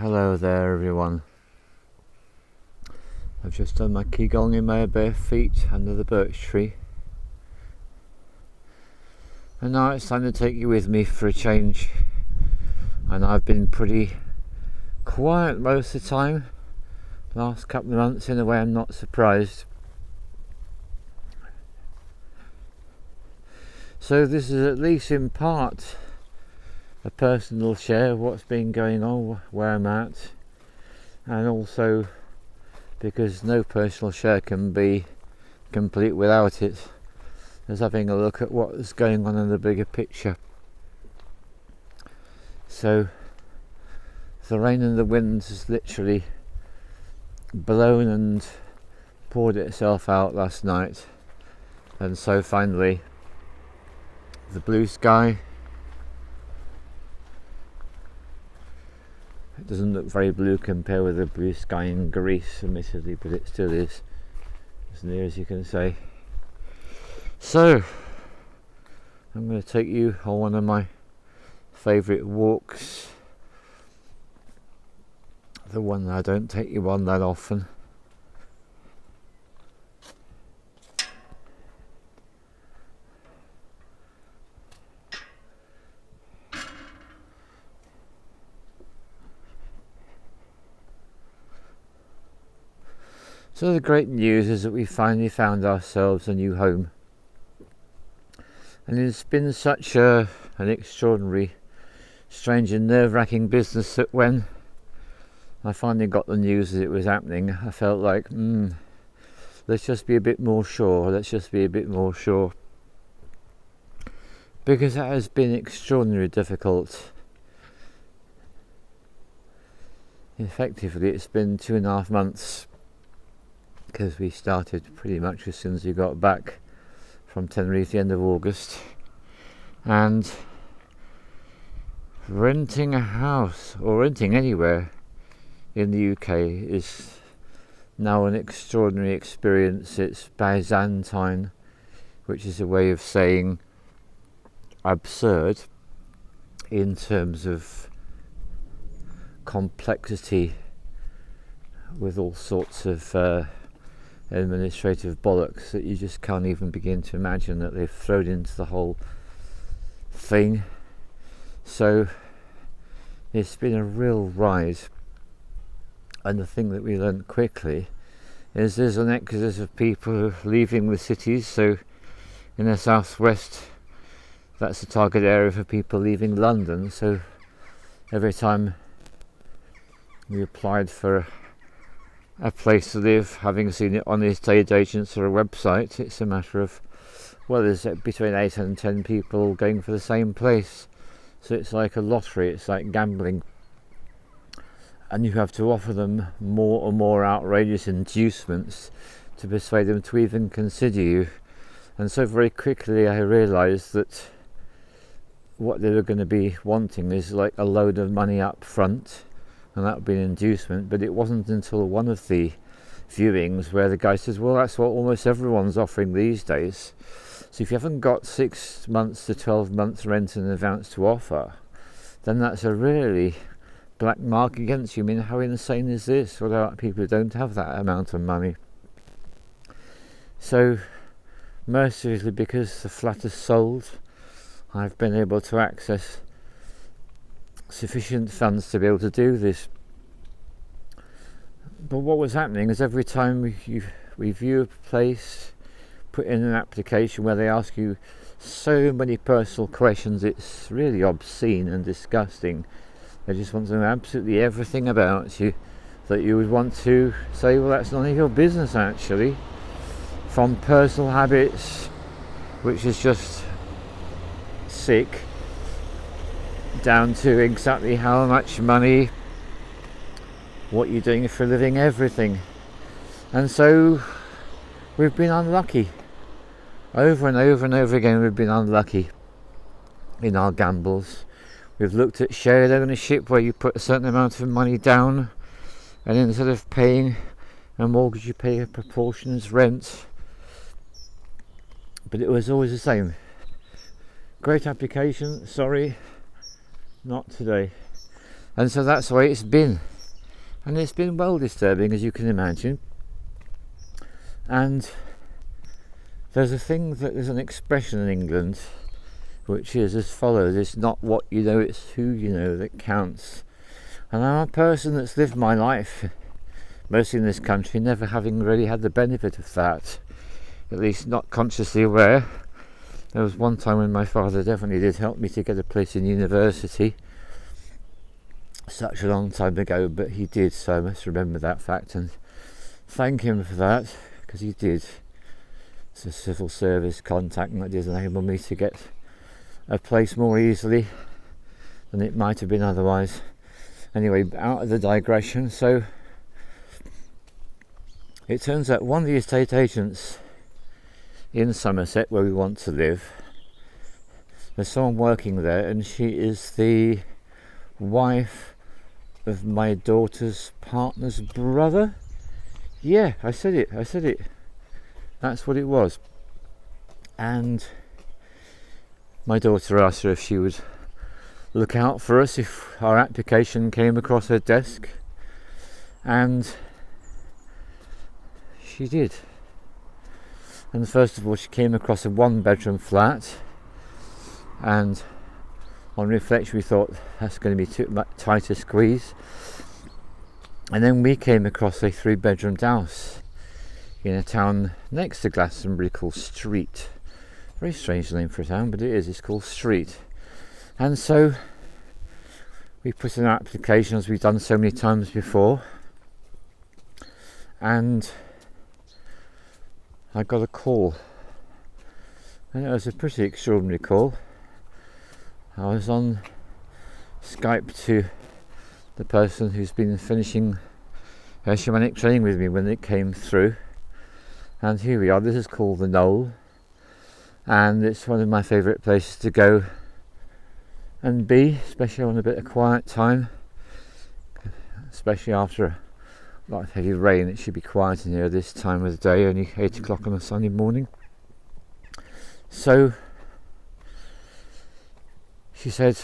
Hello there everyone. I've just done my qigong in my bare feet under the birch tree. And now it's time to take you with me for a change. And I've been pretty quiet most of the time. Last couple of months, in a way I'm not surprised. So this is at least in part a personal share of what's been going on, where I'm at, and also because no personal share can be complete without it, is having a look at what is going on in the bigger picture. So the rain and the winds has literally blown and poured itself out last night, and so finally the blue sky. It doesn't look very blue compared with the blue sky in Greece, admittedly, but it still is, as near as you can say. So, I'm going to take you on one of my favourite walks, the one that I don't take you on that often. So the great news is that we finally found ourselves a new home, and it's been such an extraordinary, strange and nerve-wracking business that when I finally got the news that it was happening, I felt like, let's just be a bit more sure, because that has been extraordinarily difficult. Effectively, it's been 2.5 months, because we started pretty much as soon as we got back from Tenerife, the end of August, and renting a house or renting anywhere in the UK is now an extraordinary experience. It's Byzantine, which is a way of saying absurd in terms of complexity, with all sorts of administrative bollocks that you just can't even begin to imagine that they've thrown into the whole thing. So it's been a real ride, and the thing that we learned quickly is there's an exodus of people leaving the cities. So in the southwest, that's the target area for people leaving London. So every time we applied for a place to live, having seen it on the estate agents or a website, it's a matter of, well, there's between 8 and 10 people going for the same place. So it's like a lottery, it's like gambling, and you have to offer them more and more outrageous inducements to persuade them to even consider you. And so very quickly I realised that what they were going to be wanting is like a load of money up front, and that would be an inducement. But it wasn't until one of the viewings where the guy says, well, that's what almost everyone's offering these days. So if you haven't got 6 months to 12 months rent in advance to offer, then that's a really black mark against you. I mean, how insane is this? What about people who don't have that amount of money? So mercifully, because the flat is sold, I've been able to access sufficient funds to be able to do this. But what was happening is every time we view a place, put in an application where they ask you so many personal questions, it's really obscene and disgusting. They just want to know absolutely everything about you that you would want to say, well, that's none of your business actually. From personal habits, which is just sick, down to exactly how much money, what you're doing for a living, everything. And so we've been unlucky. Over and over and over again we've been unlucky in our gambles. We've looked at shared ownership where you put a certain amount of money down, and instead of paying a mortgage you pay a proportion as rent. But it was always the same. Great application, sorry, not today. And so that's the way it's been. And it's been well disturbing, as you can imagine. And there's an expression in England which is as follows: it's not what you know, it's who you know that counts. And I'm a person that's lived my life, mostly in this country, never having really had the benefit of that, at least not consciously aware. There was one time when my father definitely did help me to get a place in university, such a long time ago, but he did, so I must remember that fact and thank him for that, because he did. It's a civil service contact, and that did enable me to get a place more easily than it might have been otherwise. Anyway, out of the digression. So it turns out one of the estate agents in Somerset, where we want to live, there's someone working there, and she is the wife of my daughter's partner's brother. Yeah, I said it. That's what it was. And my daughter asked her if she would look out for us if our application came across her desk, and she did. And first of all, she came across a 1-bedroom flat, and on reflection we thought that's going to be too tight a squeeze. And then we came across a 3-bedroom house in a town next to Glastonbury called Street. Very strange name for a town, but it's called Street. And so we put in our application, as we've done so many times before, and I got a call, and it was a pretty extraordinary call. I was on Skype to the person who's been finishing shamanic training with me when it came through, and here we are. This is called the Knoll, and it's one of my favourite places to go and be, especially on a bit of quiet time, especially after a lot of heavy rain. It should be quiet in here this time of the day, only 8 o'clock on a Sunday morning. So she said,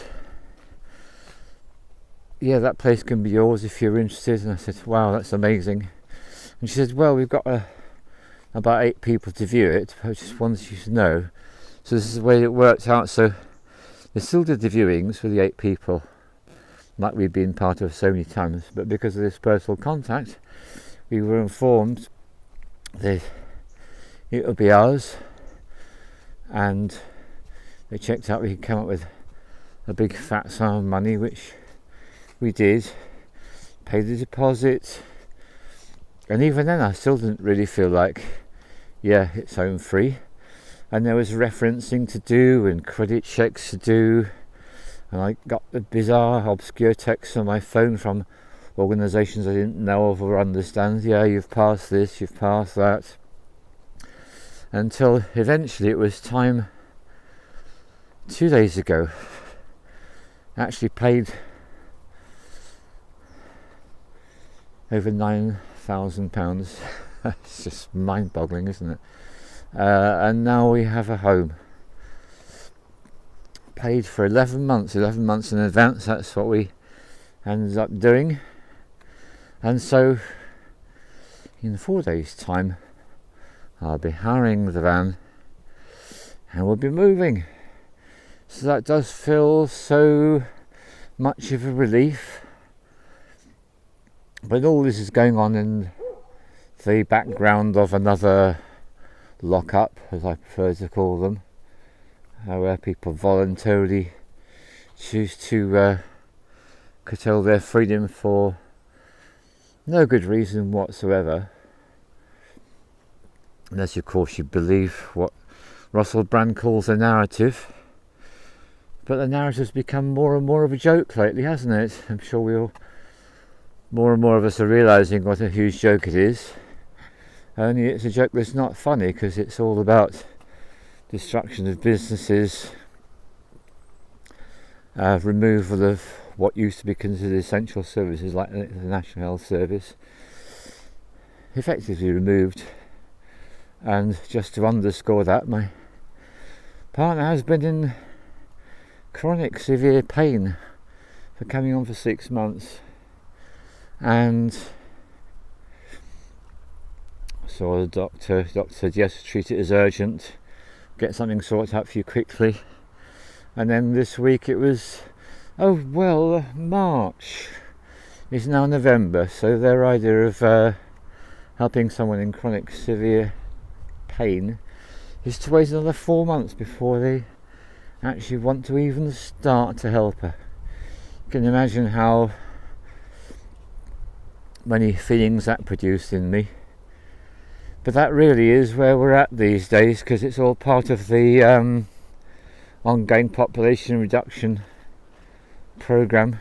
yeah, that place can be yours if you're interested. And I said, wow, that's amazing. And she said, well, we've got about 8 people to view it, I just wanted you to know. So this is the way it worked out. So they still did the viewings for the 8 people, like we've been part of so many times, but because of this personal contact, we were informed that it would be ours, and they checked out we could come up with a big fat sum of money, which we did, paid the deposit, and even then I still didn't really feel like, yeah, it's home free. And there was referencing to do and credit checks to do, and I got the bizarre, obscure texts on my phone from organisations I didn't know of or understand. Yeah, you've passed this, you've passed that, until eventually it was time 2 days ago. Actually paid over £9,000. It's just mind-boggling, isn't it? And now we have a home. Paid for 11 months in advance. That's what we ended up doing. And so in 4 days' time I'll be hiring the van and we'll be moving. So that does feel so much of a relief. But all this is going on in the background of another lock-up, as I prefer to call them, where people voluntarily choose to curtail their freedom for no good reason whatsoever, unless of course you believe what Russell Brand calls a narrative. But the narrative's become more and more of a joke lately, hasn't it? I'm sure more and more of us are realising what a huge joke it is. Only it's a joke that's not funny, because it's all about destruction of businesses, removal of what used to be considered essential services like the National Health Service, effectively removed. And just to underscore that, my partner has been in chronic severe pain for coming on for 6 months, And so the doctor said yes, treat it as urgent, get something sorted out for you quickly. And then this week it was, oh well, March is now November, so their idea of helping someone in chronic severe pain is to wait another 4 months before they actually want to even start to help her. You can imagine how many feelings that produced in me. But that really is where we're at these days, because it's all part of the ongoing population reduction program,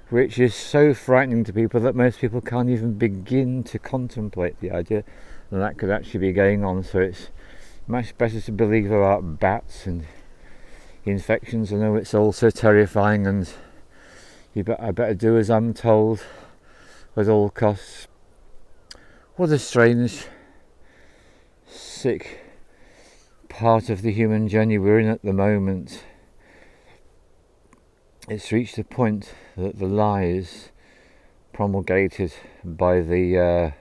which is so frightening to people that most people can't even begin to contemplate the idea that could actually be going on. So it's much better to believe about bats and infections. I know it's all so terrifying, and I better do as I'm told at all costs. What a strange, sick part of the human journey we're in at the moment. It's reached a point that the lies promulgated by the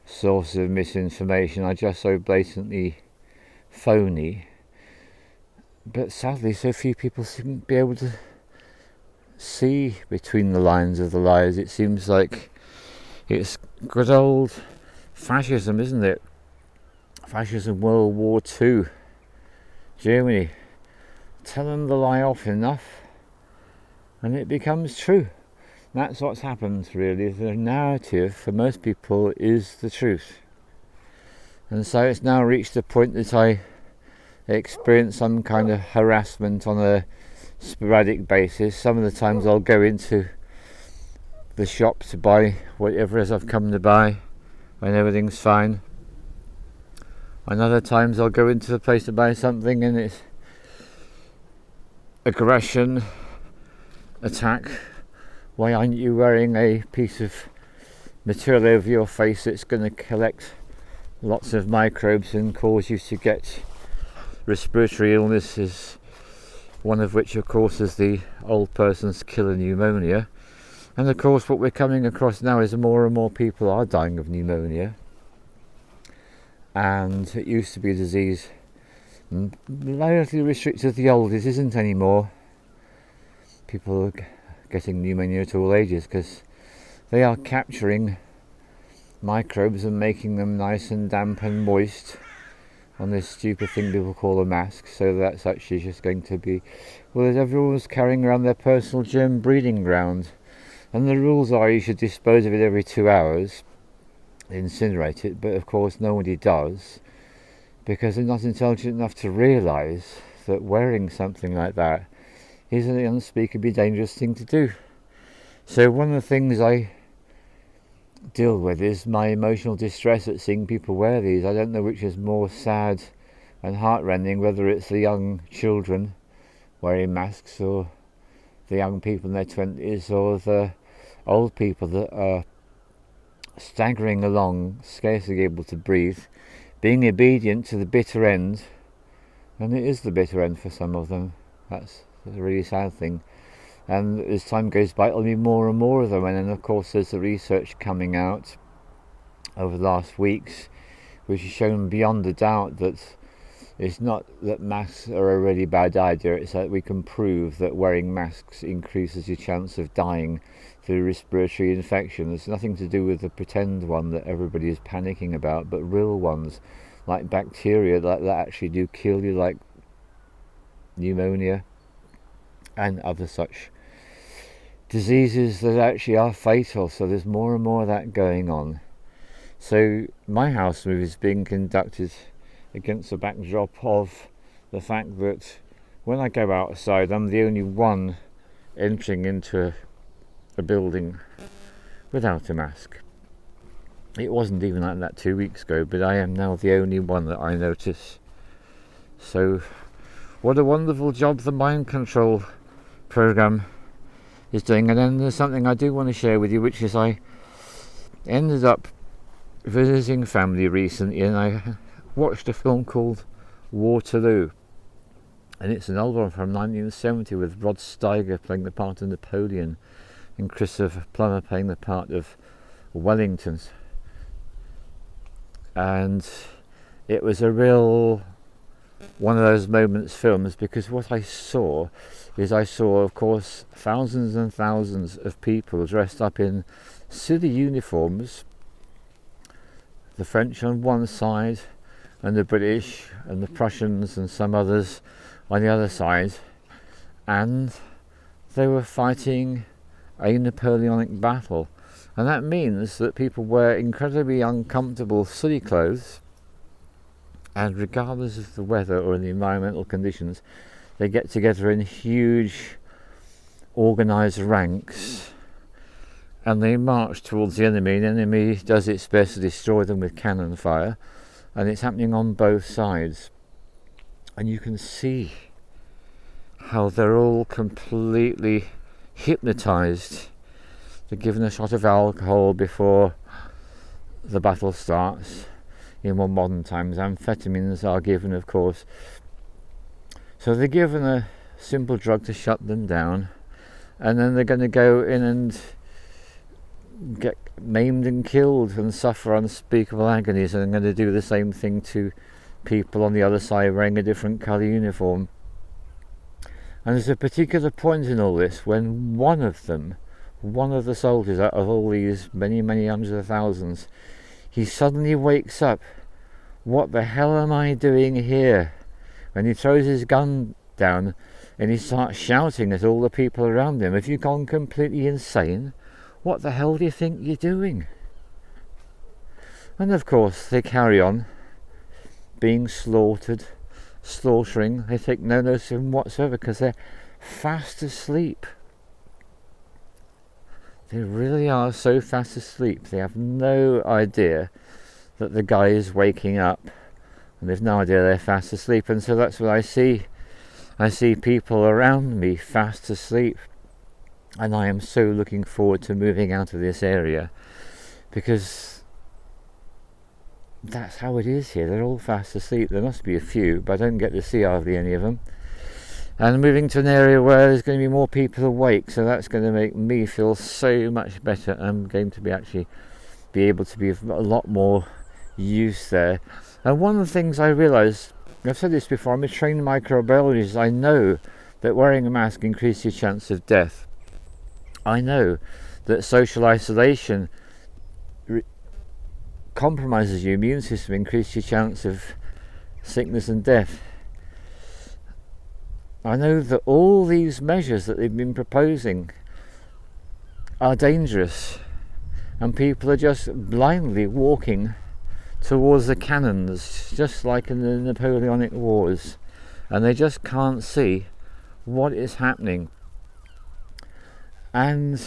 source of misinformation are just so blatantly phony. But sadly, so few people seem to be able to see between the lines of the lies. It seems like it's good old fascism, isn't it? Fascism, World War II, Germany. Tell them the lie often enough and it becomes true. That's what's happened, really. The narrative for most people is the truth. And so it's now reached a point that I experience some kind of harassment on a sporadic basis. Some of the times I'll go into the shop to buy whatever it is I've come to buy when everything's fine. And other times I'll go into the place to buy something and it's aggression, attack. Why aren't you wearing a piece of material over your face that's going to collect lots of microbes and cause you to get respiratory illnesses, one of which of course is the old person's killer pneumonia. And of course what we're coming across now is more and more people are dying of pneumonia, and it used to be a disease largely restricted to the old. It isn't anymore. People are getting pneumonia at all ages because they are capturing microbes and making them nice and damp and moist on this stupid thing people call a mask. So that's actually just going to be, well, as everyone's carrying around their personal germ breeding ground, and the rules are you should dispose of it every 2 hours, incinerate it, but of course nobody does because they're not intelligent enough to realise that wearing something like that is an unspeakably dangerous thing to do. So one of the things I deal with is my emotional distress at seeing people wear these. I don't know which is more sad and heartrending, whether it's the young children wearing masks or the young people in their 20s or the old people that are staggering along, scarcely able to breathe, being obedient to the bitter end. And it is the bitter end for some of them. That's a really sad thing. And as time goes by, it'll be more and more of them. And then of course there's the research coming out over the last weeks which has shown beyond a doubt that it's not that masks are a really bad idea, it's that we can prove that wearing masks increases your chance of dying through respiratory infection. It's nothing to do with the pretend one that everybody is panicking about, but real ones like bacteria that actually do kill you, like pneumonia and other such diseases that actually are fatal. So there's more and more of that going on. So my house move is being conducted against the backdrop of the fact that when I go outside, I'm the only one entering into a building without a mask. It wasn't even like that 2 weeks ago, but I am now the only one that I notice. So what a wonderful job the mind control program is doing. And then there's something I do want to share with you, which is I ended up visiting family recently and I watched a film called Waterloo, and it's an old one from 1970 with Rod Steiger playing the part of Napoleon. and Christopher Plummer playing the part of Wellington. And it was a real one of those moments films, because what I saw, of course, thousands and thousands of people dressed up in silly uniforms, the French on one side and the British and the Prussians and some others on the other side, and they were fighting a Napoleonic battle. And that means that people wear incredibly uncomfortable silly clothes, and regardless of the weather or the environmental conditions, they get together in huge organised ranks and they march towards the enemy, and the enemy does its best to destroy them with cannon fire, and it's happening on both sides. And you can see how they're all completely hypnotised. They're given a shot of alcohol before the battle starts. In more modern times, amphetamines are given, of course. So they're given a simple drug to shut them down, and then they're going to go in and get maimed and killed and suffer unspeakable agonies, and they're going to do the same thing to people on the other side wearing a different colour uniform. And there's a particular point in all this when one of the soldiers out of all these many, many hundreds of thousands, he suddenly wakes up. What the hell am I doing here? And he throws his gun down and he starts shouting at all the people around him. Have you gone completely insane? What the hell do you think you're doing? And of course they carry on being slaughtering. They take no notice of him whatsoever because they're fast asleep. They really are so fast asleep. They have no idea that the guy is waking up, and they've no idea they're fast asleep. And so that's what I see. I see people around me fast asleep, and I am so looking forward to moving out of this area, because that's how it is here. They're all fast asleep. There must be a few, but I don't get to see hardly any of them. And moving to an area where there's going to be more people awake, so that's going to make me feel so much better. I'm going to be able to be a lot more use there. And one of the things I realised, I've said this before, I'm a trained microbiologist. I know that wearing a mask increases your chance of death. I know that social isolation compromises your immune system, increases your chance of sickness and death. I know that all these measures that they've been proposing are dangerous, and people are just blindly walking towards the cannons, just like in the Napoleonic Wars, and they just can't see what is happening. And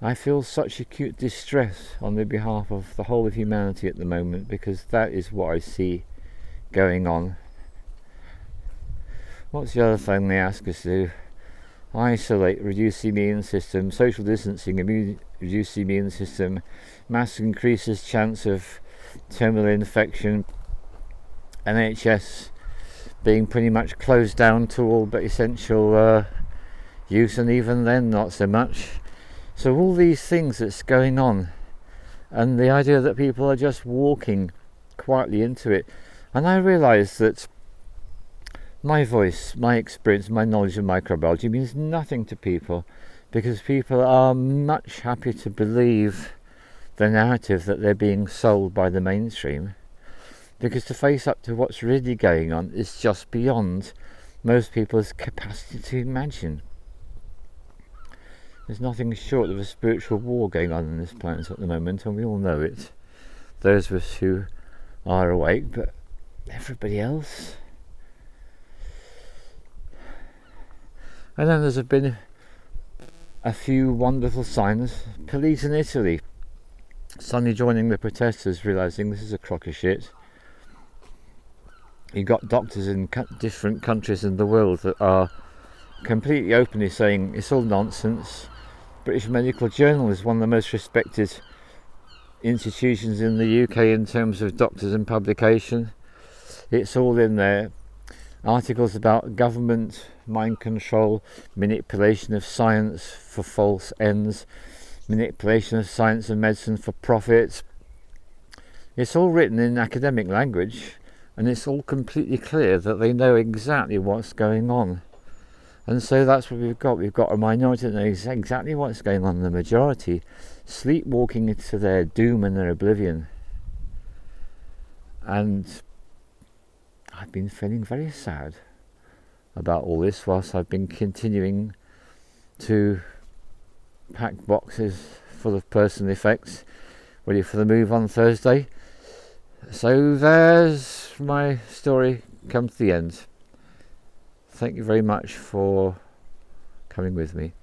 I feel such acute distress on the behalf of the whole of humanity at the moment, because that is what I see going on. What's the other thing they ask us to do? Isolate, reduce the immune system, social distancing, reduce the immune system, mask increases chance of terminal infection, NHS being pretty much closed down to all but essential use, and even then not so much. So all these things that's going on, and the idea that people are just walking quietly into it. And I realise that my voice, my experience, my knowledge of microbiology means nothing to people, because people are much happy to believe the narrative that they're being sold by the mainstream, because to face up to what's really going on is just beyond most people's capacity to imagine. There's nothing short of a spiritual war going on this planet at the moment, and we all know it, those of us who are awake, but everybody else. And then there's been a few wonderful signs. Police in Italy suddenly joining the protesters, realising this is a crock of shit. You've got doctors in different countries in the world that are completely openly saying it's all nonsense. British Medical Journal is one of the most respected institutions in the UK in terms of doctors and publication. It's all in there. articles about government, mind control, manipulation of science for false ends, manipulation of science and medicine for profit. It's all written in academic language, and it's all completely clear that they know exactly what's going on. And so that's what we've got. We've got a minority that knows exactly what's going on, the majority sleepwalking into their doom and their oblivion. And I've been feeling very sad about all this whilst I've been continuing to pack boxes full of personal effects ready for the move on Thursday. So there's my story come to the end. Thank you very much for coming with me.